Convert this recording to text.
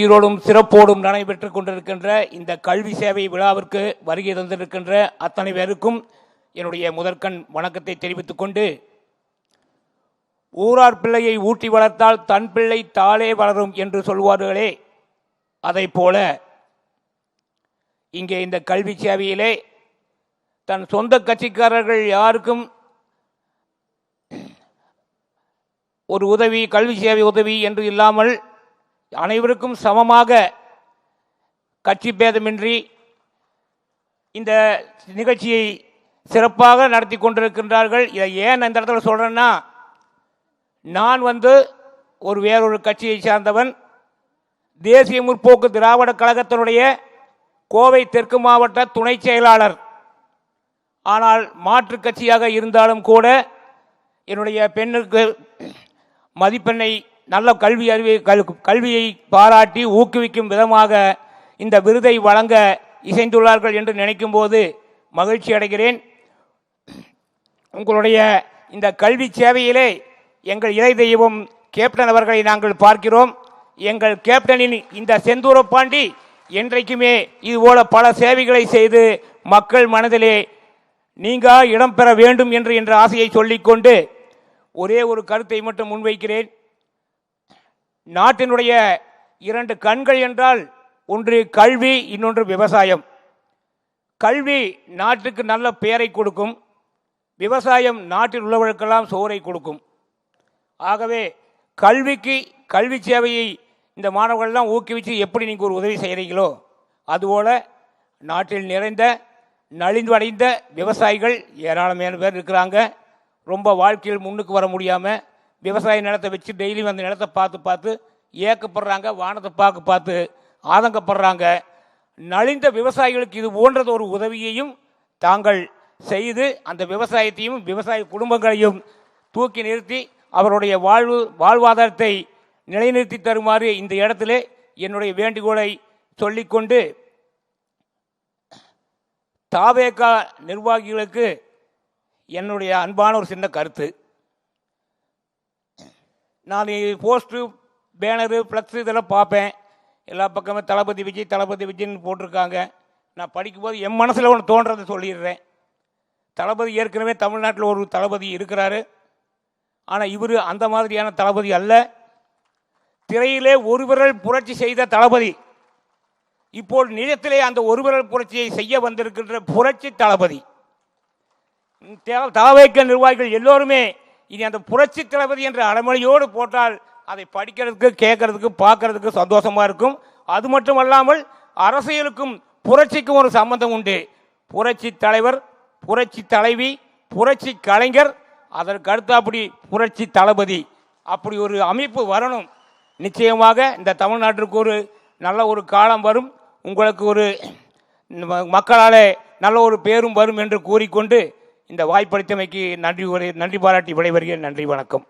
சீரோடும் சிறப்போடும் நடைபெற்றுக் கொண்டிருக்கின்ற இந்த கல்வி சேவை விழாவிற்கு வருகை தந்திருக்கின்ற அத்தனை பேருக்கும் என்னுடைய முதற்கண் வணக்கத்தை தெரிவித்துக் கொண்டு, ஊரார் பிள்ளையை ஊட்டி வளர்த்தால் தன் பிள்ளை தாளே வளரும் என்று சொல்வார்களே, அதை போல இங்கே இந்த கல்வி சேவையிலே தன் சொந்த கட்சிக்காரர்கள் யாருக்கும் ஒரு உதவி, கல்வி சேவை உதவி என்று இல்லாமல் அனைவருக்கும் சமமாக கட்சி பேதமின்றி இந்த நிகழ்ச்சியை சிறப்பாக நடத்தி கொண்டிருக்கின்றார்கள். இதை ஏன் இந்த இடத்துல சொல்கிறேன்னா, நான் வேறொரு கட்சியை சார்ந்தவன், தேசிய முற்போக்கு திராவிட கழகத்தினுடைய கோவை தெற்கு மாவட்ட துணை செயலாளர். ஆனால் மாற்று கட்சியாக இருந்தாலும் கூட என்னுடைய பெண்ணுக்கு மதிப்பெண்ணை நல்ல கல்வியை பாராட்டி ஊக்குவிக்கும் விதமாக இந்த விருதை வழங்க இசைந்துள்ளார்கள் என்று நினைக்கும் போது மகிழ்ச்சி அடைகிறேன். உங்களுடைய இந்த கல்வி சேவையிலே எங்கள் இறை தெய்வம் கேப்டன் அவர்களை நாங்கள் பார்க்கிறோம். எங்கள் கேப்டனின் இந்த செந்தூரப்பாண்டி என்றைக்குமே இதுபோல பல சேவைகளை செய்து மக்கள் மனதிலே நீங்கா இடம் பெற வேண்டும் என்ற ஆசையை சொல்லிக்கொண்டு ஒரே ஒரு கருத்தை மட்டும் முன்வைக்கிறேன். நாட்டினுடைய இரண்டு கண்கள் என்றால் ஒன்று கல்வி, இன்னொன்று விவசாயம். கல்வி நாட்டுக்கு நல்ல பெயரை கொடுக்கும், விவசாயம் நாட்டில் உள்ளவர்களுக்கெல்லாம் சோறை கொடுக்கும். ஆகவே கல்வி சேவையை இந்த மாணவர்கள்லாம் ஊக்குவித்து எப்படி நீங்கள் ஒரு உதவி செய்கிறீங்களோ, அதுபோல நாட்டில் நிறைந்த நலிவடைந்த விவசாயிகள் ஏராளமான பேர் இருக்கிறாங்க. ரொம்ப வாழ்க்கையில் முன்னுக்கு வர முடியாமல் விவசாய நிலத்தை வச்சு டெய்லியும் அந்த நிலத்தை பார்த்து ஏக்கப்படுறாங்க, வானத்தை பார்த்து ஆதங்கப்படுறாங்க. நலிந்த விவசாயிகளுக்கு இது போன்றது ஒரு உதவியையும் தாங்கள் செய்து அந்த விவசாயத்தையும் விவசாய குடும்பங்களையும் தூக்கி நிறுத்தி அவருடைய வாழ்வாதாரத்தை நிலைநிறுத்தி தருமாறு இந்த இடத்திலே என்னுடைய வேண்டுகோளை சொல்லிக்கொண்டு, தாவேகா நிர்வாகிகளுக்கு என்னுடைய அன்பான ஒரு சின்ன கருத்து. நான் போஸ்ட்டு, பேனரு, ஃப்ளக்ஸு இதெல்லாம் பார்ப்பேன். எல்லா பக்கமும் தளபதி விஜய்னு போட்டிருக்காங்க. நான் படிக்கும்போது என் மனசில் ஒன்று தோன்றதை சொல்லிடுறேன். தளபதி ஏற்கனவே தமிழ்நாட்டில் ஒரு தளபதி இருக்கிறாரு. ஆனால் இவர் அந்த மாதிரியான தளபதி அல்ல. திரையிலே ஒரு விரல் புரட்சி செய்த தளபதி இப்போது நிஜத்திலே அந்த ஒரு விரல் புரட்சியை செய்ய வந்திருக்கின்ற புரட்சி தளபதி. தலவைக்க நிர்வாகிகள் எல்லோருமே இனி அந்த புரட்சி தளபதி என்ற அடைமொழியோடு போட்டால் அதை படிக்கிறதுக்கு, கேட்கறதுக்கு, பார்க்கறதுக்கு சந்தோஷமா இருக்கும். அது மட்டும் அல்லாமல் அரசியலுக்கும் புரட்சிக்கும் ஒரு சம்பந்தம் உண்டு. புரட்சி தலைவர், புரட்சி தலைவி, புரட்சி கலைஞர், அதற்கு அடுத்தபடி புரட்சி தளபதி, அப்படி ஒரு அமைப்பு வரணும். நிச்சயமாக இந்த தமிழ்நாட்டிற்கு ஒரு நல்ல ஒரு காலம் வரும். உங்களுக்கு ஒரு மக்களாலே நல்ல ஒரு பேரும் வரும் என்று கூறிக்கொண்டு இந்த வாய்ப்பளித்தமைக்கு நன்றி பாராட்டி விடைபெறுகிறேன். நன்றி, வணக்கம்.